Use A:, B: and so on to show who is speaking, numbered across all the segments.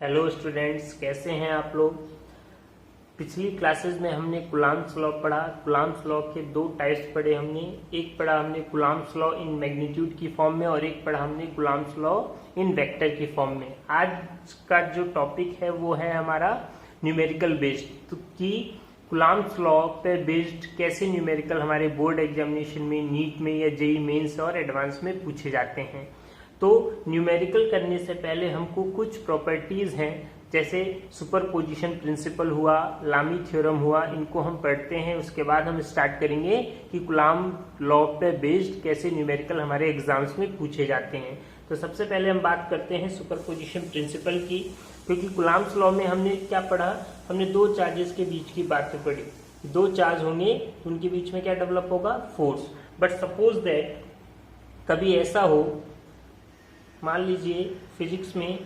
A: Hello students, कैसे हैं आप लोग। पिछली क्लासेस में हमने कूलम्ब्स लॉ पढ़ा। कूलम्ब्स लॉ के दो टाइप्स पढ़े हमने। एक पढ़ा हमने कूलम्ब्स लॉ इन मैग्नीट्यूड की फॉर्म में और एक पढ़ा हमने कूलम्ब्स लॉ इन वेक्टर की फॉर्म में। आज का जो टॉपिक है वो है हमारा न्यूमेरिकल बेस्ड। तो कि कूलम्ब्स लॉ पे बेस्ड कैसे न्यूमेरिकल हमारे बोर्ड एग्जामिनेशन में, नीट में या जेईई मेंस और एडवांस में पूछे जाते हैं। तो न्यूमेरिकल करने से पहले हमको कुछ प्रॉपर्टीज हैं, जैसे सुपरपोजिशन प्रिंसिपल हुआ, लामी थ्योरम हुआ, इनको हम पढ़ते हैं। उसके बाद हम स्टार्ट करेंगे कि कूलम्ब लॉ पे बेस्ड कैसे न्यूमेरिकल हमारे एग्जाम्स में पूछे जाते हैं। तो सबसे पहले हम बात करते हैं सुपरपोजिशन प्रिंसिपल की, क्योंकि कूलम्ब्स लॉ में हमने क्या पढ़ा, हमने दो चार्जेस के बीच की बातें पढ़ी। दो चार्ज होंगे तो उनके बीच में क्या डेवलप होगा, फोर्स। बट सपोज दैट कभी ऐसा हो, मान लीजिए फिजिक्स में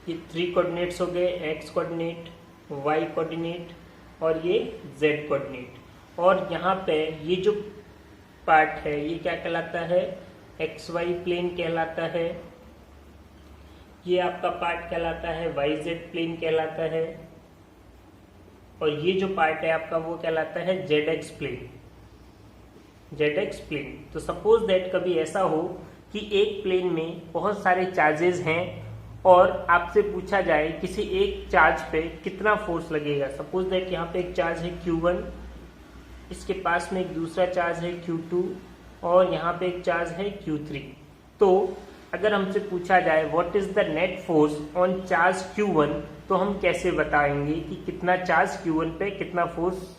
A: ये 3 कोऑर्डिनेट्स हो गए, एक्स कोऑर्डिनेट, वाई कोऑर्डिनेट और ये जेड कोऑर्डिनेट। और यहाँ पे ये जो पार्ट है ये क्या कहलाता है, एक्स वाई प्लेन कहलाता है। ये आपका पार्ट कहलाता है वाई जेड प्लेन कहलाता है। और ये जो पार्ट है आपका वो कहलाता है Z X plane, Z X plane. तो सपोज दैट कभी ऐसा हो कि एक प्लेन में बहुत सारे चार्जेस हैं और आपसे पूछा जाए किसी एक चार्ज पे कितना फोर्स लगेगा। सपोज दैट यहाँ पे एक चार्ज है Q1, इसके पास में एक दूसरा चार्ज है Q2 और यहाँ पे एक चार्ज है Q3। तो अगर हमसे पूछा जाए what is the net force on charge Q1, तो हम कैसे बताएंगे कि कितना चार्ज Q1 पे, कितना फोर्स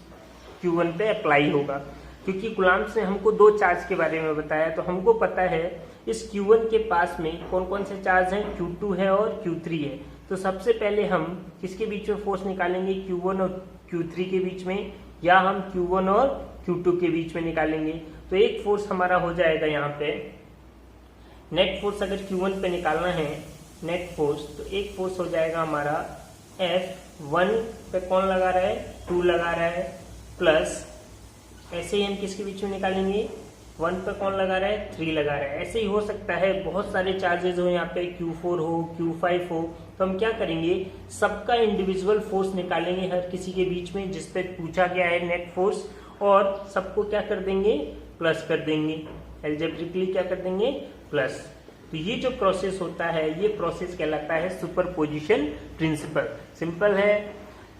A: Q1 पे अप्लाई होगा। क्योंकि कूलम्ब्स ने हमको दो चार्ज के बारे में बताया, तो हमको पता है इस Q1 के पास में कौन कौन से चार्ज हैं, Q2 है और Q3 है। तो सबसे पहले हम किसके बीच में फोर्स निकालेंगे, Q1 और Q3 के बीच में, या हम Q1 और Q2 के बीच में निकालेंगे। तो एक फोर्स हमारा हो जाएगा यहाँ पे नेट फोर्स। अगर Q1 पे निकालना है नेट फोर्स, तो एक फोर्स हो जाएगा हमारा F1 पे कौन लगा रहा है, 2 लगा रहा है, प्लस ऐसे ही हम किसके बीच में निकालेंगे, 1 पे कौन लगा रहा है, 3 लगा रहा है। ऐसे ही हो सकता है बहुत सारे चार्जेस हो, यहाँ पे Q4 हो, Q5 हो। तो हम क्या करेंगे, सबका इंडिविजुअल फोर्स निकालेंगे हर किसी के बीच में जिस पे पूछा गया है नेट फोर्स, और सबको क्या कर देंगे, प्लस कर देंगे। एल्जेब्रिकली क्या कर देंगे, प्लस। तो ये जो प्रोसेस होता है ये प्रोसेस कहलाता है सुपरपोजिशन प्रिंसिपल। सिंपल है,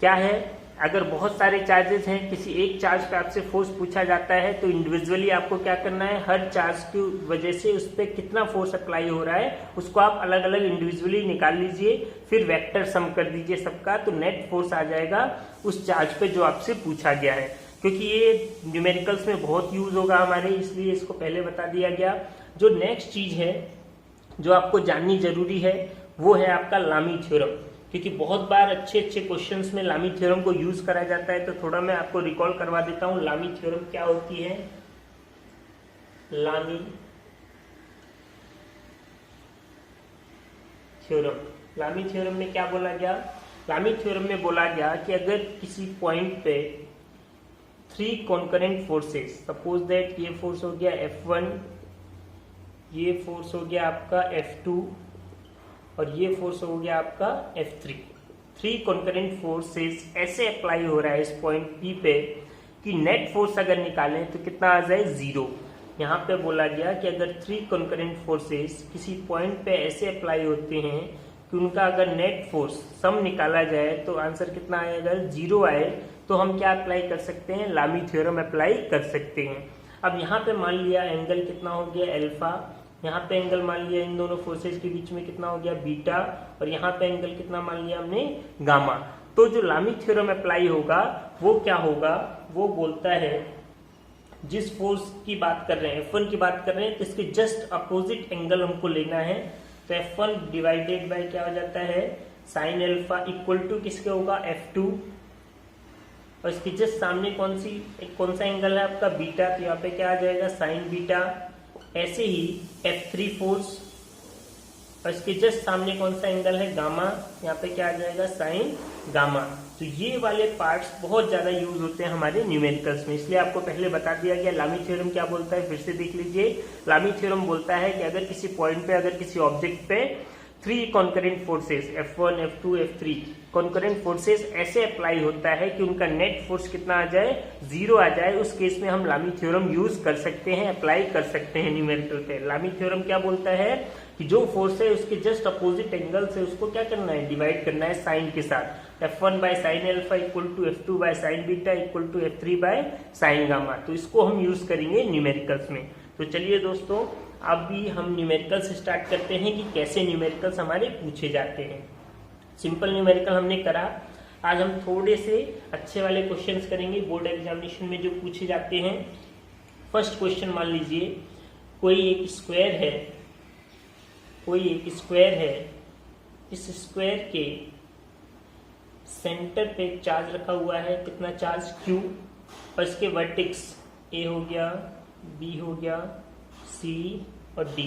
A: क्या है, अगर बहुत सारे चार्जेस हैं, किसी एक चार्ज पे आपसे फोर्स पूछा जाता है, तो इंडिविजुअली आपको क्या करना है, हर चार्ज की वजह से उस पर कितना फोर्स अप्लाई हो रहा है उसको आप अलग अलग इंडिविजुअली निकाल लीजिए, फिर वेक्टर सम कर दीजिए सबका, तो नेट फोर्स आ जाएगा उस चार्ज पे जो आपसे पूछा गया है। क्योंकि ये न्यूमेरिकल्स में बहुत यूज होगा हमारे, इसलिए इसको पहले बता दिया गया। जो नेक्स्ट चीज है जो आपको जाननी जरूरी है वो है आपका लामी थ्योरम, क्योंकि बहुत बार अच्छे अच्छे क्वेश्चंस में लामी थ्योरम को यूज करा जाता है। तो थोड़ा मैं आपको रिकॉल करवा देता हूं लामी थ्योरम क्या होती है। लामी थ्योरम, लामी थ्योरम में क्या बोला गया, लामी थ्योरम में बोला गया कि अगर किसी पॉइंट पे 3 कॉन्करेंट फोर्सेस, सपोज दैट ये फोर्स हो गया F1, ये फोर्स हो गया आपका F2 और ये फोर्स हो गया आपका F3। 3 कॉन्करेंट फोर्सेस ऐसे अप्लाई हो रहा है इस पॉइंट P पे कि नेट फोर्स अगर निकालें तो कितना आ जाए, 0। यहाँ पे बोला गया कि अगर 3 कॉन्करेंट फोर्सेस किसी पॉइंट पे ऐसे अप्लाई होते हैं कि उनका अगर नेट फोर्स सम निकाला जाए तो आंसर कितना आए, अगर 0 आए तो हम क्या अप्लाई कर सकते हैं, लामी थ्योरम अप्लाई कर सकते हैं। अब यहाँ पे मान लिया एंगल कितना हो गया, अल्फा। यहाँ पे एंगल मान लिया इन दोनों फोर्सेस के बीच में कितना हो गया, बीटा। और यहाँ पे एंगल कितना मान लिया हमने, गामा। तो जो लामी थ्योरम अप्लाई होगा वो क्या होगा, वो बोलता है जिस फोर्स की बात कर रहे हैं, F1 की बात कर रहे हैं, तो इसके जस्ट अपोजिट एंगल हमको लेना है। तो F1 डिवाइडेड बाय क्या हो जाता है, साइन अल्फा इक्वल टू किसके होगा, F2। और इसके जस्ट सामने कौन सा एंगल है आपका, बीटा। तो यहाँ पे क्या आ जाएगा, साइन बीटा। ऐसे ही F3 फोर्स, और इसके जस्ट सामने कौन सा एंगल है, गामा। यहाँ पे क्या आ जाएगा, साइन गामा। तो ये वाले पार्ट्स बहुत ज्यादा यूज होते हैं हमारे न्यूमेरिकल्स में, इसलिए आपको पहले बता दिया गया। लामी थ्योरम क्या बोलता है, फिर से देख लीजिए। लामी थ्योरम बोलता है कि अगर किसी पॉइंट पे, अगर किसी ऑब्जेक्ट पे 3 concurrent forces F1, F2, F3 concurrent forces ऐसे अप्लाई होता है कि उनका नेट फोर्स कितना आ जाए, 0 आ जाए। उस केस में हम लामी थ्योरम यूज कर सकते हैं, अप्लाई कर सकते हैं न्यूमेरिकल पे। लामी थ्योरम क्या बोलता है कि जो फोर्स है उसके जस्ट अपोजिट एंगल से उसको क्या करना है, डिवाइड करना है साइन के साथ। F1 by sine alpha equal to F2 by sine beta equal to F3 by sine gamma. तो इसको हम यूज करेंगे न्यूमेरिकल्स में। तो चलिए दोस्तों, अभी हम न्यूमेरिकल्स स्टार्ट करते हैं कि कैसे न्यूमेरिकल्स हमारे पूछे जाते हैं। सिंपल न्यूमेरिकल हमने करा, आज हम थोड़े से अच्छे वाले क्वेश्चंस करेंगे बोर्ड एग्जामिनेशन में जो पूछे जाते हैं। फर्स्ट क्वेश्चन मान लीजिए, कोई एक स्क्वायर है, इस स्क्वायर के सेंटर पे एक चार्ज रखा हुआ है, कितना चार्ज Q, और इसके वर्टेक्स A हो गया, B हो गया, C और D।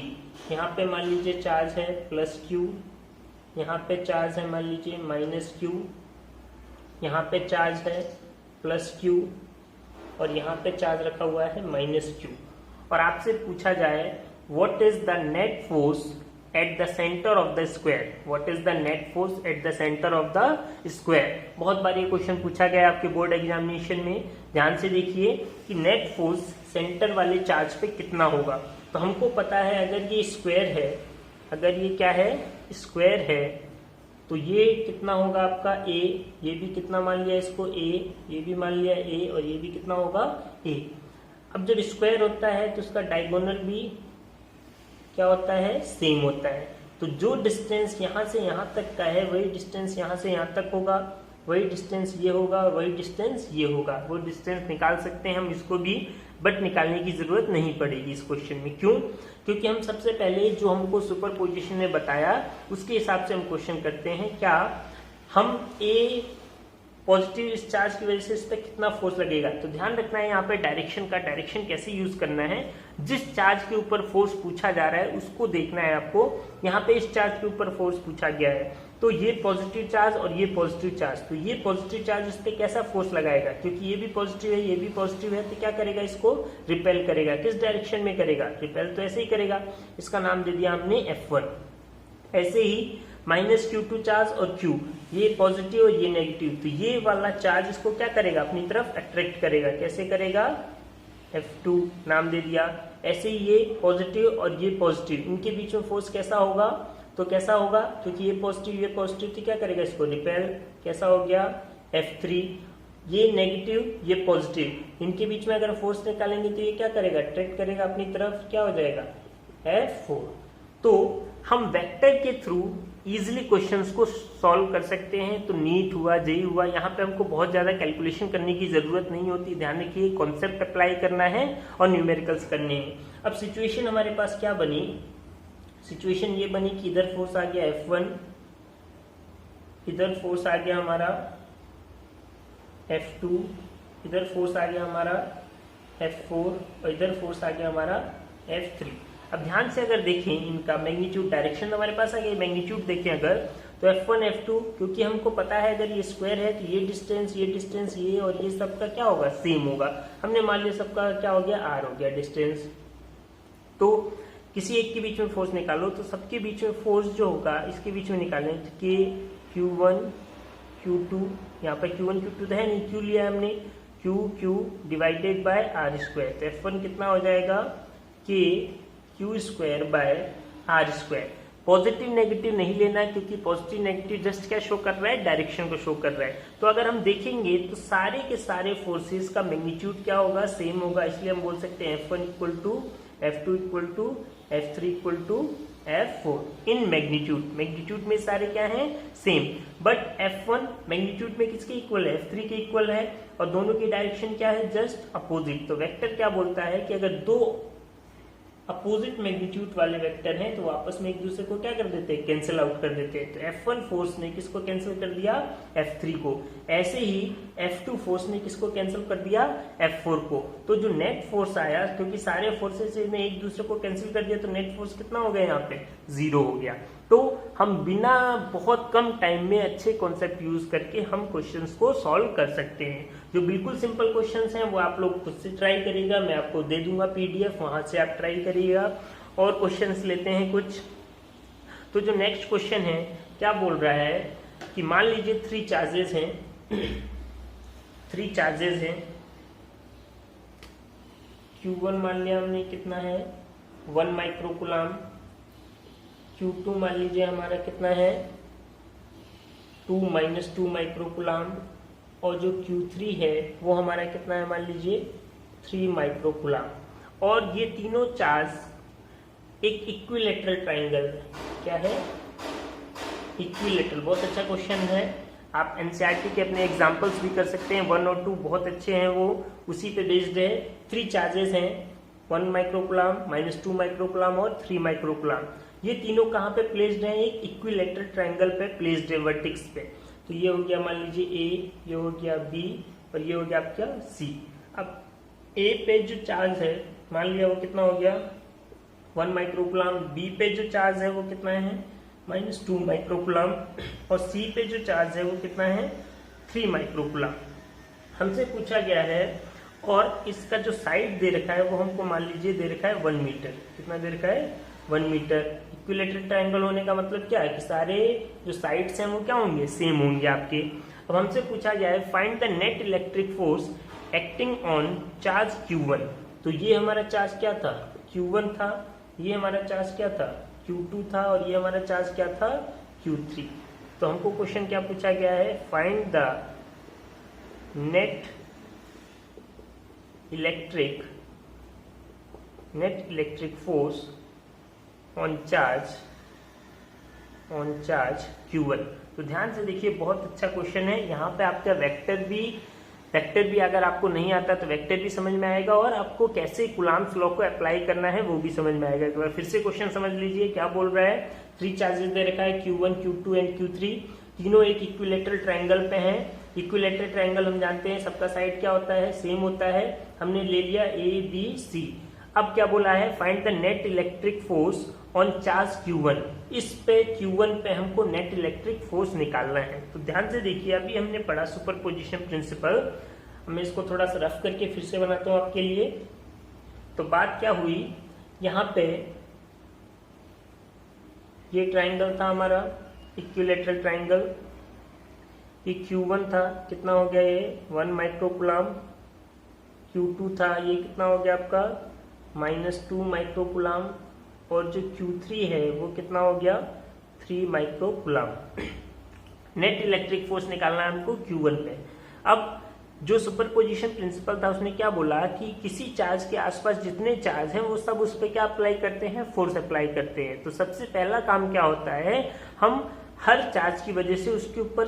A: यहाँ पे मान लीजिए चार्ज है +Q, यहाँ पे चार्ज है मान लीजिए -Q, यहाँ पे चार्ज है +Q और यहाँ पे चार्ज रखा हुआ है -Q। और आपसे पूछा जाए what is the net force at the centre of the square, what is the net force at the centre of the square. बहुत बार ये क्वेश्चन पूछा गया आपके बोर्ड एग्जामिनेशन में। ध्यान से देखिए कि नेट फोर्स सेंटर वाले चार्ज पे कितना होगा। तो हमको पता है अगर ये स्क्वायर है, अगर ये क्या है, स्क्वायर है, तो ये कितना होगा आपका A, ये भी कितना मान लिया इसको A, ये भी मान लिया A और ये भी कितना होगा A। अब जब स्क्वायर होता है तो उसका डायगोनल भी क्या होता है, सेम होता है। तो जो डिस्टेंस यहाँ से यहाँ तक का है वही डिस्टेंस यहाँ से यहाँ तक होगा, वही डिस्टेंस ये होगा, वही डिस्टेंस ये होगा। वो डिस्टेंस निकाल सकते हैं हम इसको भी, बट निकालने की जरूरत नहीं पड़ेगी इस क्वेश्चन में। क्यों? क्योंकि हम सबसे पहले जो हमको सुपरपोजिशन में बताया उसके हिसाब से हम क्वेश्चन करते हैं। क्या हम A पॉजिटिव इस चार्ज की वजह से इस पर कितना फोर्स लगेगा। तो ध्यान रखना है यहाँ पे डायरेक्शन का, डायरेक्शन कैसे यूज करना है, जिस चार्ज के ऊपर फोर्स पूछा जा रहा है उसको देखना है आपको। यहाँ पे इस चार्ज के ऊपर फोर्स पूछा गया है, तो ये पॉजिटिव चार्ज और ये पॉजिटिव चार्ज, तो ये पॉजिटिव चार्ज इस पर कैसा फोर्स लगाएगा, क्योंकि ये भी पॉजिटिव है ये भी पॉजिटिव है, तो क्या करेगा, इसको रिपेल करेगा। किस डायरेक्शन में करेगा, रिपेल तो ऐसे ही करेगा। इसका नाम दे दिया हमने F1। ऐसे ही -Q2 चार्ज और Q, ये पॉजिटिव और ये नेगेटिव, तो ये वाला चार्ज इसको क्या करेगा, अपनी तरफ अट्रैक्ट करेगा। कैसे करेगा, F2 नाम दे दिया। ऐसे ही ये पॉजिटिव और ये पॉजिटिव, इनके बीच में फोर्स कैसा होगा, तो कैसा होगा, क्योंकि ये पॉजिटिव तो क्या करेगा, इसको रिपेल। कैसा हो गया, F3। ये नेगेटिव ये पॉजिटिव, इनके बीच में अगर फोर्स निकालेंगे तो ये क्या करेगा, अट्रैक्ट करेगा अपनी तरफ, क्या हो जाएगा, F4। तो हम वेक्टर के थ्रू इजिली क्वेश्चंस को सॉल्व कर सकते हैं। तो नीट हुआ, जेई हुआ, यहाँ पे हमको बहुत ज्यादा कैलकुलेशन करने की जरूरत नहीं होती। ध्यान रखिए, कॉन्सेप्ट अप्लाई करना है और न्यूमेरिकल्स करने हैं। अब सिचुएशन हमारे पास क्या बनी, सिचुएशन ये बनी कि इधर फोर्स आ गया F1, इधर फोर्स आ गया हमारा F2, इधर फोर्स आ गया हमारा F4 और इधर फोर्स आ गया हमारा F3। अब ध्यान से अगर देखें इनका मैग्नीट्यूड, डायरेक्शन हमारे पास आ गया, मैग्नीट्यूड देखें अगर, तो F1 F2, क्योंकि हमको पता है अगर ये स्क्वायर है तो ये डिस्टेंस ये और ये सबका क्या होगा, सेम होगा। हमने मान लिया सबका क्या हो गया, R हो गया डिस्टेंस। तो किसी एक के बीच में फोर्स निकालो, तो सबके बीच में फोर्स जो होगा इसके बीच में निकालें, K Q1 Q2, यहाँ पर Q1 Q2 तो है नहीं, Q लिया हमने, Q डिवाइडेड बाय R²। तो F1 कितना हो जाएगा, K Q² bye R²। Positive negative नहीं लेना है, क्योंकि पॉजिटिव नेगेटिव जस्ट क्या शो कर रहा है, डायरेक्शन को शो कर रहा है। तो अगर हम देखेंगे तो सारे के सारे फोर्सेस का मैग्नीट्यूड क्या होगा, सेम होगा। इसलिए हम बोल सकते हैं F1 equal to F2 equal to F3 equal to F4 in magnitude. Magnitude में सारे क्या हैं, सेम, बट F1 मैग्नीट्यूड में किसके इक्वल है, F3 के इक्वल है, और दोनों की डायरेक्शन क्या है, जस्ट अपोजिट। तो वेक्टर क्या बोलता है कि अगर दो अपोजिट मैग्नीट्यूड वाले वेक्टर हैं तो आपस में एक दूसरे को क्या कर देते हैं, कैंसिल आउट कर देते हैं। तो F1 फोर्स ने किसको कैंसिल कर दिया, F3 को। ऐसे ही F2 फोर्स ने किसको कैंसिल कर दिया, F4 को। तो जो नेट फोर्स आया, क्योंकि सारे फोर्सेस ने एक दूसरे को कैंसिल कर दिया, तो नेट फोर्स कितना हो गया, यहाँ पे 0 हो गया। तो हम बिना बहुत कम टाइम में अच्छे कॉन्सेप्ट यूज करके हम क्वेश्चंस को सॉल्व कर सकते हैं। जो बिल्कुल सिंपल क्वेश्चंस हैं वो आप लोग खुद से ट्राई करिएगा, मैं आपको दे दूंगा PDF, वहां से आप ट्राई करिएगा। और क्वेश्चंस लेते हैं कुछ। तो जो नेक्स्ट क्वेश्चन है क्या बोल रहा है कि मान लीजिए 3 चार्जेस हैं 3 चार्जेस हैं। Q1 मान लिया हमने कितना है 1 माइक्रोकुलाम, Q2 मान लीजिए हमारा कितना है 2 - 2 माइक्रोकुलाम, और जो Q3 है वो हमारा कितना है मान लीजिए 3 माइक्रोकुलाम। और ये तीनों चार्ज एक इक्विलेटरल ट्राइंगल, क्या है इक्विलेटरल। बहुत अच्छा क्वेश्चन है, आप एनसीईआरटी के अपने एग्जांपल्स भी कर सकते हैं, 1 और 2 बहुत अच्छे हैं, वो उसी पे बेस्ड है। 3 चार्जेस हैं 1 माइक्रोकुलाम, -2 माइक्रोकुलाम और 3 माइक्रोकुलाम। ये तीनों कहाँ पे प्लेस्ड हैं, एक इक्विलेटरल ट्राइंगल पे प्लेस्ड है वर्टेक्स पे। तो ये हो गया मान लीजिए ए, ये हो गया बी और ये हो गया आपका सी। अब ए पे जो चार्ज है मान लिया वो कितना हो गया 1 माइक्रोकुलाम, बी पे जो चार्ज है वो कितना है -2 माइक्रोकुलाम और सी पे जो चार्ज है वो कितना है 3 माइक्रोकुलाम। हमसे पूछा गया है और इसका जो साइड दे रखा है वो हमको मान लीजिए दे रखा है 1 मीटर। कितना दे रखा है 1 मीटर। इक्विलेटरल ट्रायंगल होने का मतलब क्या है कि सारे जो साइड्स हैं वो क्या होंगे सेम होंगे आपके। अब हमसे पूछा गया है find the net electric force acting on charge Q1। तो ये हमारा चार्ज क्या था Q1 था, ये हमारा चार्ज क्या था Q2 था और ये हमारा चार्ज क्या था Q3। तो हमको क्वेश्चन क्या पूछा गया है find the net electric force on charge Q1। तो ध्यान से देखिए बहुत अच्छा क्वेश्चन है। यहाँ पे आपका वेक्टर भी अगर आपको नहीं आता तो वेक्टर भी समझ में आएगा और आपको कैसे कूलम्ब्स लॉ को अप्लाई करना है वो भी समझ में आएगा। एक बार फिर से क्वेश्चन समझ लीजिए क्या बोल रहा है। 3 चार्जेस दे रखा है Q1, Q2 एंड Q3, तीनों एक इक्विलेटरल ट्रायंगल पे हैं। इक्विलेटरल ट्रायंगल हम जानते हैं सबका साइड क्या होता है सेम होता है। हमने ले लिया A, B, C। अब क्या बोला है find the net electric force on charge Q1। इस पे Q1 पे हमको नेट इलेक्ट्रिक फोर्स निकालना है। तो ध्यान से देखिए अभी हमने पढ़ा सुपरपोजिशन प्रिंसिपल। मैं इसको थोड़ा सा रफ करके फिर से बनाता हूं आपके लिए। तो बात क्या हुई यहाँ पे ये ट्राइंगल था हमारा इक्विलेटरल ट्राइंगल, ये Q1 था कितना हो गया ये 1 माइक्रोकुलाम, Q2 था ये कितना हो गया आपका -2 माइक्रोकुलाम और जो Q3 है वो कितना हो गया 3 माइक्रोकुलाम। नेट इलेक्ट्रिक फोर्स निकालना है हमको Q1 पे। अब जो सुपरपोजिशन प्रिंसिपल था उसने क्या बोला कि किसी चार्ज के आसपास जितने चार्ज हैं वो सब उस पर क्या अप्लाई करते हैं फोर्स अप्लाई करते हैं। तो सबसे पहला काम क्या होता है हम हर चार्ज की वजह से उसके ऊपर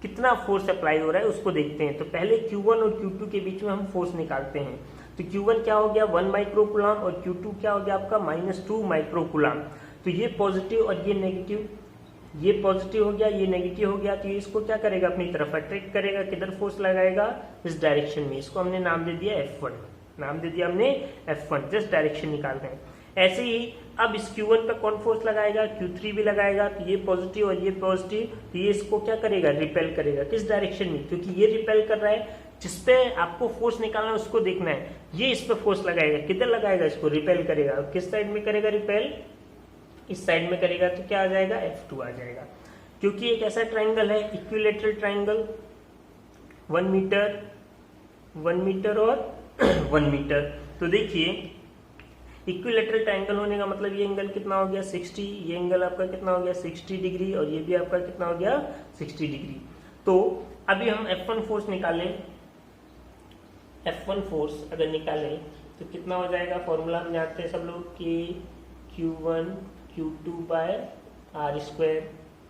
A: कितना फोर्स अप्लाई हो रहा है उसको देखते हैं। तो पहले Q1 और Q2 के बीच में हम फोर्स निकालते हैं। तो Q1 क्या हो गया 1 माइक्रोकुलाम और Q2 क्या हो गया आपका -2 माइक्रोकुलाम। तो ये पॉजिटिव और ये नेगेटिव, ये पॉजिटिव हो गया ये नेगेटिव हो गया। तो ये इसको क्या करेगा अपनी तरफ अट्रैक्ट करेगा, किधर फोर्स लगाएगा इस डायरेक्शन में। इसको हमने नाम दे दिया F1, नाम दे दिया हमने F1, जस्ट डायरेक्शन निकाल रहे हैं। ऐसे ही अब इस Q1 पे कौन फोर्स लगाएगा Q3 भी लगाएगा। तो ये पॉजिटिव और ये पॉजिटिव, तो ये इसको क्या करेगा रिपेल करेगा किस डायरेक्शन में, क्योंकि ये रिपेल कर रहा है। जिसपे आपको फोर्स निकालना है उसको देखना है, ये इस पे फोर्स लगाएगा, किधर लगाएगा इसको रिपेल करेगा। किस साइड में करेगा रिपेल, इस साइड में करेगा। तो क्या आ जाएगा F2 आ जाएगा। क्योंकि एक ऐसा ट्राइंगल है इक्विलेटरल ट्राइंगल 1 मीटर और 1 मीटर। तो देखिए इक्विलेटरल ट्राइंगल होने का मतलब ये एंगल कितना हो गया 60, ये एंगल आपका कितना हो गया 60 डिग्री और ये भी आपका कितना हो गया 60 डिग्री। तो अभी हम F1 फोर्स निकालें, F1 फोर्स अगर निकालें तो कितना हो जाएगा, फॉर्मूला हम जानते हैं सब लोग कि Q1 Q2 बाय R²।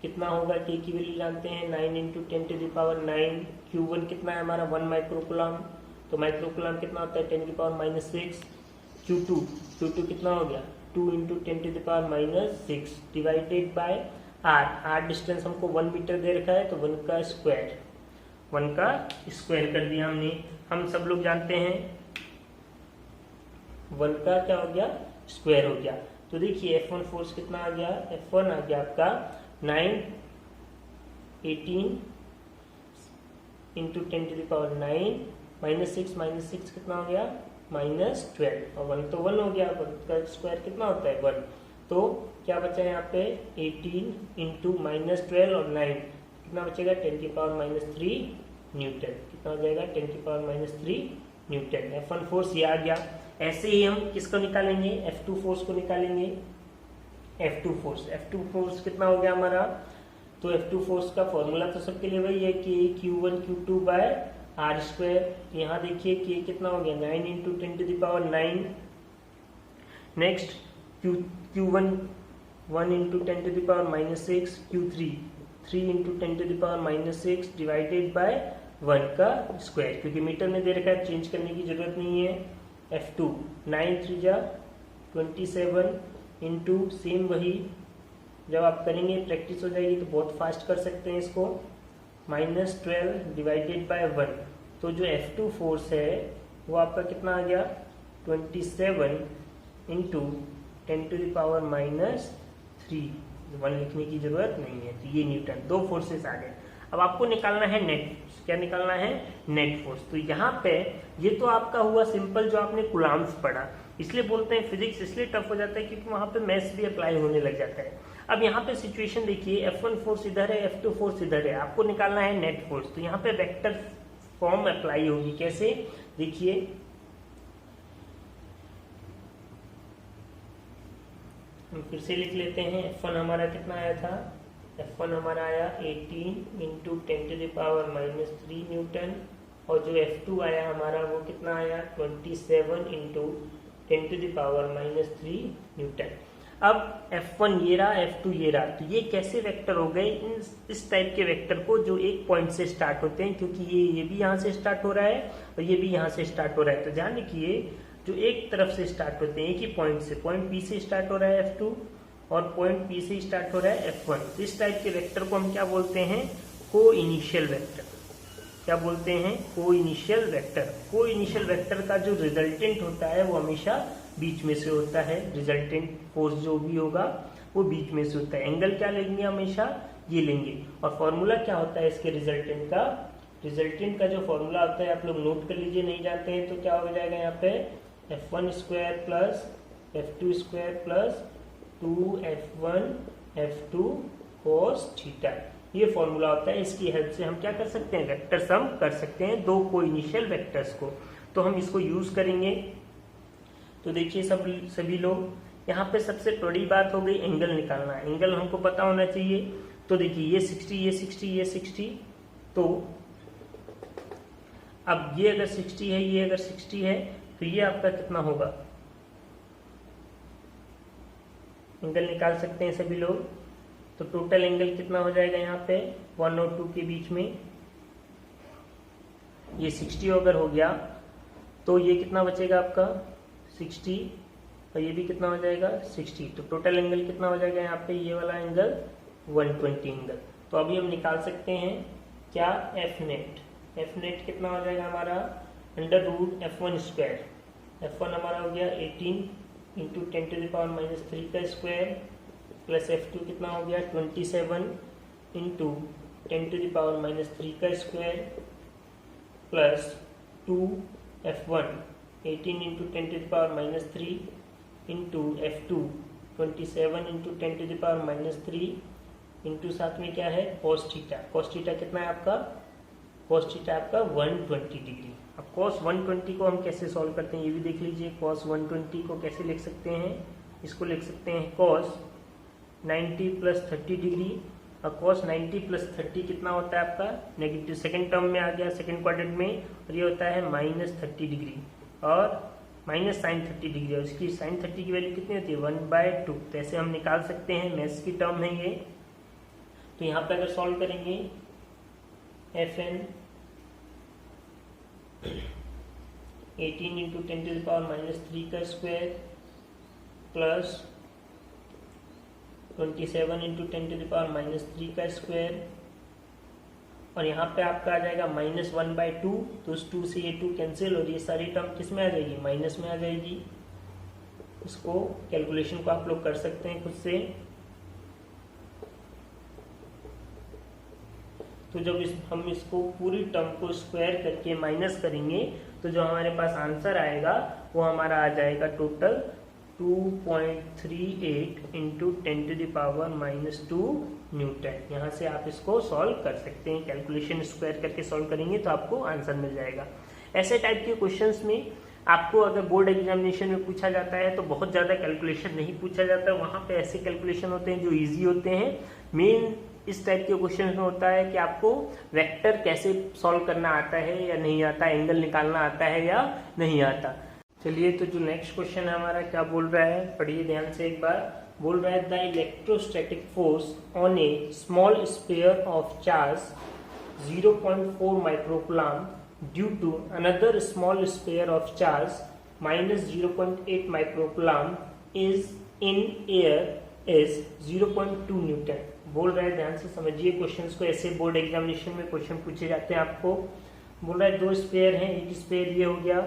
A: कितना होगा K की वैल्यू जानते हैं 9 × 10⁻⁹। Q1 कितना है हमारा 1 माइक्रोकुलाम, तो माइक्रोकुलाम कितना होता है 10⁻⁻6। Q2 कितना हो गया 2 × 10⁻⁻6 डिवाइडेड बाय R डिस्टेंस हमको 1 मीटर दे रखा है तो 1 का स्क्वायर कर दिया हमने। हम सब लोग जानते हैं 1 का क्या हो गया स्क्वायर हो गया। तो देखिए F1 फोर्स कितना आ गया, F1 आ गया आपका 9 18 × 10⁻⁹ -6 कितना हो गया -12 और 1 तो 1 हो गया, 1 का स्क्वायर कितना होता है 1। तो क्या बचा यहाँ पे 18 इंटू -12 और 9 कितना बचेगा 10⁻³ न्यूटन। कितना हो जाएगा 10⁻³ न्यूटन। F1 फोर्स ये आ गया। ऐसे ही हम किसको निकालेंगे F2 फोर्स को निकालेंगे। F2 फोर्स कितना हो गया हमारा। तो F2 फोर्स का फॉर्मूला तो सबके लिए वही है कि Q1 Q2 बाय R²। यहाँ देखिए कि कितना हो गया 9 into 10⁹ next Q1 1 into 10⁻⁻6 Q3 3 into 10⁻⁻6 divided by 1 का स्क्वायर, क्योंकि मीटर में दे रखा है चेंज करने की जरूरत नहीं है। F2 9 3 27 इंटू सेम वही, जब आप करेंगे प्रैक्टिस हो जाएगी तो बहुत फास्ट कर सकते हैं इसको, -12 डिवाइडेड बाय 1। तो जो F2 फोर्स है वो आपका कितना आ गया 27 इंटू 10⁻⁻3। 1 लिखने की जरूरत नहीं है। तो ये न्यूटन, दो फोर्सेस आ गए। अब आपको निकालना है नेट। क्या निकालना है नेट फोर्स। तो यहाँ पे ये तो आपका हुआ सिंपल जो आपने कूलम्ब्स पढ़ा, इसलिए बोलते हैं फिजिक्स इसलिए टफ हो जाता है क्योंकि वहां पे मैथ्स भी अप्लाई होने लग जाता है। अब यहाँ पे सिचुएशन देखिए F1 फोर्स इधर है, F2 फोर्स इधर है, आपको निकालना है नेट फोर्स। तो यहाँ पे वेक्टर फॉर्म अप्लाई होगी। कैसे देखिए, हम फिर से लिख लेते हैं। F1 हमारा कितना आया था, F1 हमारा आया 18 इंटू 10⁻³ न्यूटन, और जो F2 आया हमारा वो कितना आया 27 इंटू 10⁻³ न्यूटन। अब F1 ये रहा, F2 ये रहा, तो ये कैसे वेक्टर हो गए। इस टाइप के वेक्टर को जो एक पॉइंट से स्टार्ट होते हैं, क्योंकि ये भी यहाँ से स्टार्ट हो रहा है और ये भी यहाँ से स्टार्ट हो रहा है। तो ध्यान रखिए जो एक तरफ से स्टार्ट होते हैं एक ही पॉइंट से, पॉइंट P से स्टार्ट हो रहा है F2 और पॉइंट P से स्टार्ट हो रहा है F1। इस टाइप के वेक्टर को हम क्या बोलते हैं, को इनिशियल वेक्टर। क्या बोलते हैं, को इनिशियल वेक्टर। को इनिशियल वेक्टर का जो रिजल्टेंट होता है वो हमेशा बीच में से होता है। रिजल्टेंट फोर्स जो भी होगा वो बीच में से होता है। एंगल क्या लेंगे, हमेशा ये लेंगे। और फॉर्मूला क्या होता है इसके रिजल्टेंट का, रिजल्टेंट का जो फॉर्मूला होता है आप लोग नोट कर लीजिए, नहीं जानते हैं तो क्या हो जाएगा यहाँ पे F1² plus F2² plus 2F1 F2 cos theta. ये फॉर्मूला होता है। इसकी हेल्प से हम क्या कर सकते हैं, वेक्टर सम कर सकते हैं दो कोइनिशियल वेक्टर्स को। तो हम इसको यूज करेंगे। तो देखिए सभी लोग, यहाँ पे सबसे बड़ी बात हो गई एंगल निकालना। एंगल हमको पता होना चाहिए। तो देखिए ये 60 ये 60 ये 60, तो अब ये अगर 60 है ये अगर 60 है तो ये आपका कितना होगा, एंगल निकाल सकते हैं सभी लोग। तो टोटल एंगल कितना हो जाएगा यहाँ पे 1 और 2 के बीच में, ये 60 अगर हो गया तो ये कितना बचेगा आपका 60, और ये भी कितना हो जाएगा 60। तो टोटल एंगल कितना हो जाएगा यहाँ पे, ये वाला एंगल 120 एंगल। तो अभी हम निकाल सकते हैं क्या, एफ नेट कितना हो जाएगा हमारा √F1²। F1 हमारा हो गया 18 इंटू 10⁻³ का स्क्वायर प्लस F2 कितना हो गया 27 इंटू 10⁻³ का square plus 2F1 18 into 10⁻³ into F2 27 into 10⁻³ into साथ में क्या है cos थीटा। cos थीटा कितना है आपका, cos थीटा आपका 120 डिग्री। अब cos 120 को हम कैसे सॉल्व करते हैं ये भी देख लीजिए। cos 120 को कैसे लिख सकते हैं, इसको लिख सकते हैं cos 90 प्लस 30 डिग्री, और cos 90 प्लस 30 कितना होता है आपका नेगेटिव, सेकंड टर्म में आ गया सेकंड क्वाड्रेंट में, और ये होता है -30 डिग्री और -sin 30 डिग्री, और इसकी sin 30 की वैल्यू कितनी होती है 1/2। तो ऐसे हम निकाल सकते हैं, मैथ्स की टर्म है ये। तो यहाँ पे अगर सॉल्व करेंगे Fn 18 इंटू 10⁻³ का स्क्वायर प्लस 27 इंटू 10⁻³ का स्क्वायर, और यहाँ पे आपका आ जाएगा -1/2। तो उस 2 से ये 2 कैंसिल, और ये सारी टर्म किस में आ जाएगी, माइनस में आ जाएगी। इसको कैलकुलेशन को आप लोग कर सकते हैं खुद से। तो जब हम इसको पूरी टर्म को स्क्वायर करके माइनस करेंगे तो जो हमारे पास आंसर आएगा वो हमारा आ जाएगा टोटल 2.38 इंटू 10⁻⁻2 न्यूटन। यहाँ से आप इसको सॉल्व कर सकते हैं, कैलकुलेशन स्क्वायर करके सॉल्व करेंगे तो आपको आंसर मिल जाएगा। ऐसे टाइप के क्वेश्चंस में आपको अगर बोर्ड एग्जामिनेशन में पूछा जाता है तो बहुत ज़्यादा कैलकुलेशन नहीं पूछा जाता, वहाँ पे ऐसे कैलकुलेशन होते हैं जो इजी होते हैं। मेन इस टाइप के क्वेश्चन में होता है कि आपको वेक्टर कैसे सॉल्व करना आता है या नहीं आता, एंगल निकालना आता है या नहीं आता। चलिए, तो जो नेक्स्ट क्वेश्चन है हमारा क्या बोल रहा है, पढ़िए ध्यान से एक बार। बोल रहा है the electrostatic force on a small sphere of charge 0.4 microcoulomb due to another small sphere of charge -0.8 microcoulomb is in air is 0.2 newton. बोल रहा है, ध्यान से समझिए क्वेश्चंस को, ऐसे बोर्ड एग्जामिनेशन में क्वेश्चन पूछे जाते हैं आपको। बोल रहा है दो स्फीयर हैं, एक स्फीयर ये हो गया,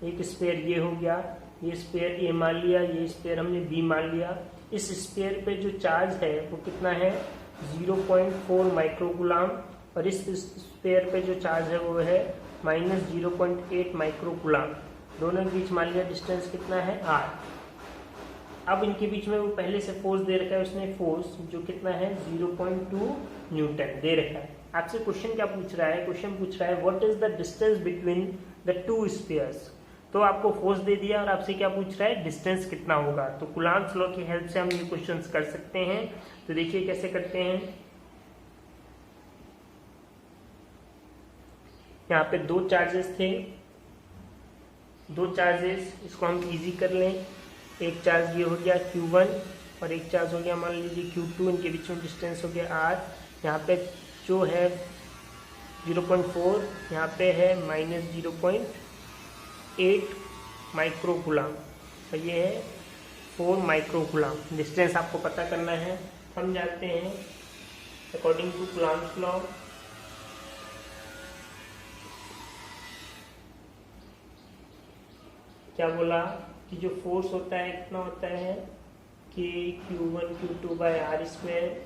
A: एक स्फीयर ये हो गया, ये स्फीयर ए मान लिया, ये स्फीयर हमने बी मान लिया। इस स्फीयर पे जो चार्ज है वो कितना है 0.4 माइक्रोकूलम, और इस स्फीयर पे जो चार्ज है वो है -0.8 माइक्रोकूलम। दोनों के बीच मान लिया डिस्टेंस कितना है r। अब इनके बीच में वो पहले से फोर्स दे रखा है उसने, फोर्स जो कितना है 0.2 न्यूटन दे रखा है। आपसे क्वेश्चन क्या पूछ रहा है, क्वेश्चन पूछ रहा है what is the distance between the two spheres. तो आपको फोर्स दे दिया और आपसे क्या पूछ रहा है, डिस्टेंस कितना होगा। तो कूलॉम्स लॉ की हेल्प से हम ये क्वेश्चंस कर सकते हैं। तो देखिए कैसे करते हैं। यहाँ पे दो चार्जेस थे, दो चार्जेस, इसको हम इजी कर लें। एक चार्ज ये हो गया Q1 और एक चार्ज हो गया मान लीजिए Q2, इनके बीच में डिस्टेंस हो गया r। यहाँ पे जो है 0.4, यहाँ पे है -0.8 माइक्रोकूलम, और ये है 4 माइक्रोकूलम। डिस्टेंस आपको पता करना है, हम जानते हैं अकॉर्डिंग टू कूलॉम्स लॉ क्या बोला कि जो फोर्स होता है कितना होता है कि Q1 Q2 by r square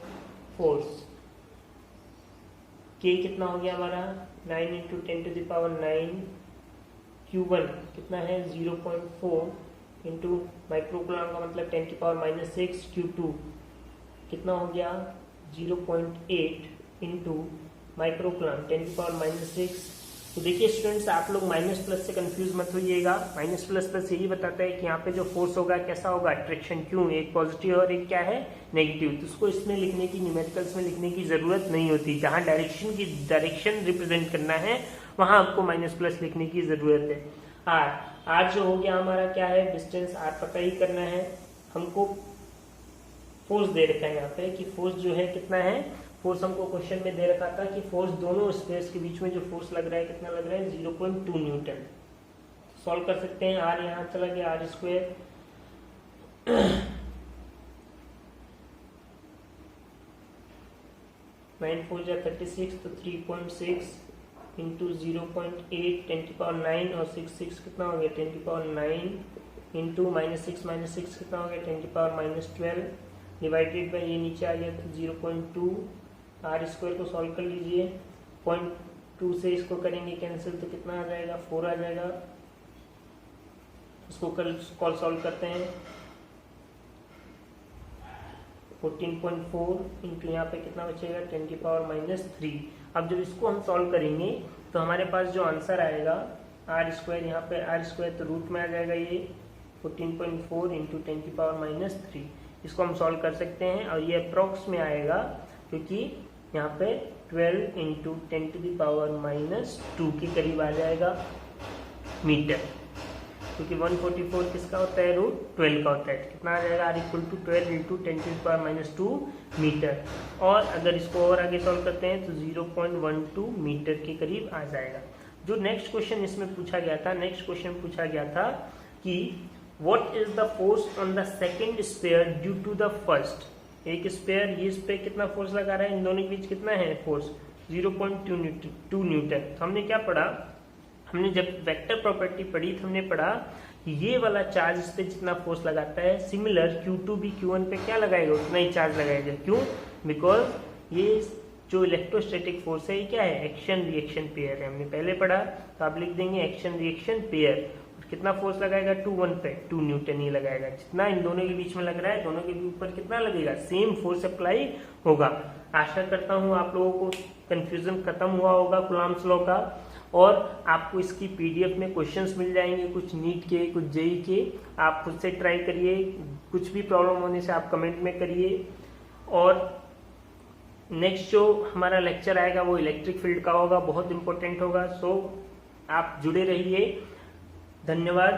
A: force. K कितना हो गया हमारा 9 इंटू 10⁻⁹। Q1 कितना है 0.4 इंटू माइक्रोकूलम का मतलब 10⁻⁻6। Q2 कितना हो गया 0.8 इंटू माइक्रोकूलम 10⁻⁻6। तो देखिए स्टूडेंट्स, आप लोग माइनस प्लस से कंफ्यूज मत होइएगा। माइनस प्लस प्लस यही बताता है कि यहाँ पे जो फोर्स होगा कैसा होगा, अट्रैक्शन। क्यों, एक पॉजिटिव और एक क्या है नेगेटिव। तो उसको इसमें लिखने की, न्यूमेरिकल्स में लिखने की जरूरत नहीं होती। जहाँ डायरेक्शन रिप्रेजेंट करना है वहां आपको माइनस प्लस लिखने की जरूरत है। आर जो हो गया हमारा क्या है, डिस्टेंस आर पता ही करना है हमको। फोर्स दे रखा है यहाँ पे कि फोर्स जो है कितना है, फोर्स हमको क्वेश्चन में दे रखा था कि फोर्स दोनों स्पेस के बीच में जो फोर्स लग रहा है कितना लग रहा है 0.2 न्यूटन। सॉल्व कर सकते हैं। आर यहाँ चला गया r स्क्वायर, 9 4 जा 36, तो 3.6 इंटू 0.8 10⁻⁹, और 6 कितना हो गया 10⁻⁹, इंटू -6 कितना हो गया 10⁻⁻12, डिवाइडेड बाई ये नीचे आ गया तो 0.2। r स्क्वायर को सॉल्व कर लीजिए, 0.2 से इसको करेंगे कैंसिल तो कितना आ जाएगा 4 आ जाएगा। इसको कॉल सॉल्व करते हैं, 14.4 इंटू यहाँ पे कितना बचेगा 10⁻⁻3। अब जब इसको हम सॉल्व करेंगे तो हमारे पास जो आंसर आएगा r स्क्वायर, यहाँ पे r स्क्वायर तो रूट में आ जाएगा ये 14.4 इंटू 10⁻⁻3। इसको हम सॉल्व कर सकते हैं और ये अप्रॉक्स में आएगा क्योंकि यहाँ पे 12 इंटू 10⁻⁻2 के करीब आ जाएगा मीटर, क्योंकि 144 किसका होता है, रूट 12 का होता है। कितना आ जाएगा r equal to 12 into 10⁻⁻2 metre. और अगर इसको और आगे सॉल्व करते हैं तो 0.12 मीटर के करीब आ जाएगा। जो नेक्स्ट क्वेश्चन इसमें पूछा गया था, नेक्स्ट क्वेश्चन पूछा गया था कि what is the force on the second sphere due to the first. एक स्फीयर, ये इस पे कितना फोर्स लगा रहा है, इन दोनों के बीच कितना है फोर्स 0.2 न्यूटन। तो हमने क्या पढ़ा, हमने जब वेक्टर प्रॉपर्टी पढ़ी तो हमने पढ़ा कि ये वाला चार्ज इस पे जितना फोर्स लगाता है, सिमिलर Q2 भी Q1 पे क्या लगाएगा, उतना ही चार्ज लगाएगा। क्यों, बिकॉज ये जो इलेक्ट्रोस्टैटिक फोर्स है ये क्या है, एक्शन रिएक्शन पेयर है। हमने पहले पढ़ा, तो आप लिख देंगे एक्शन रिएक्शन पेयर। कितना फोर्स लगाएगा 2 1 पे 2 न्यूटन ही लगाएगा। जितना इन दोनों के बीच में लग रहा है, दोनों के ऊपर कितना लगेगा, सेम फोर्स अप्लाई होगा। आशा करता हूँ आप लोगों को कंफ्यूजन खत्म हुआ होगा कूलम्ब्स लॉ का, और आपको इसकी पीडीएफ में क्वेश्चंस मिल जाएंगे, कुछ नीट के, कुछ जेई के। आप खुद से ट्राई करिए, कुछ भी प्रॉब्लम होने से आप कमेंट में करिए। और नेक्स्ट जो हमारा लेक्चर आएगा वो इलेक्ट्रिक फील्ड का होगा, बहुत इंपॉर्टेंट होगा। सो आप जुड़े रहिए। धन्यवाद।